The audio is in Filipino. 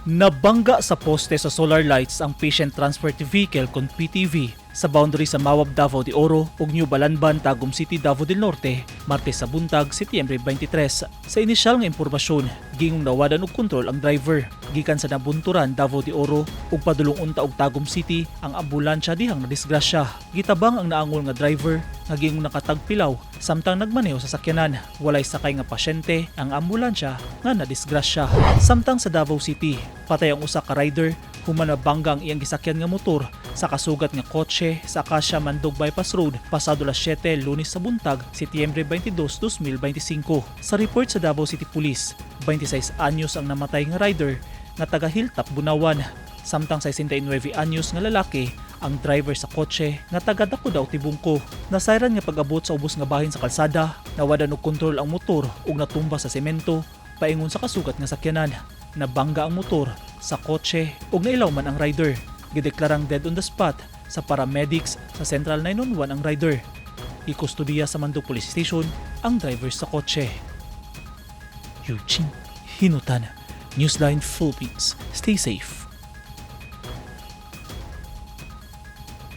Nabangga sa poste sa solar lights ang Patient Transport Vehicle kon PTV sa boundary sa Mawab, Davao de Oro ug New Balanban, Tagum City, Davao del Norte, Martes sa buntag, Setyembre 23. Sa inisyal nga impormasyon, gingong nawadan og kontrol ang driver. Gikan sa Nabunturan, Davao de Oro ug padulong unta og Tagum City ang ambulansya dihang nadisgrasya. Gitabang ang naangul nga driver nga gingong nakatagpilaw samtang nagmaneho sa sakyanan. Walay sakay nga pasyente ang ambulansya nga nadisgrasya. Samtang sa Davao City, patay ang usa ka rider human mabangga ang iyang gisakyan nga motor sa kasugat nga kotse sa Acacia-Mandug Bypass Road pasado las 7 Lunes sa buntag, Setyembre 22, 2025. Sa report sa Davao City Police, 26 anyos ang namatay nga rider nga taga Hilltop, Bunawan. Samtang 69 anyos nga lalaki ang driver sa kotse nga taga Dakudaw, Tibungko. Nasayran nga pag-abot sa ubos nga bahin sa kalsada, nawadan og kontrol ang motor ug natumba sa semento paingon sa kasugat nga sakyanan. Nabangga ang motor sa kotse ug nailaw man ang rider. Gideklarang dead on the spot sa paramedics sa Central 911 ang rider. Ikustudiya sa Mandug Police Station ang driver sa kotse. Eugene Hinutan, Newsline Philippines. Stay safe.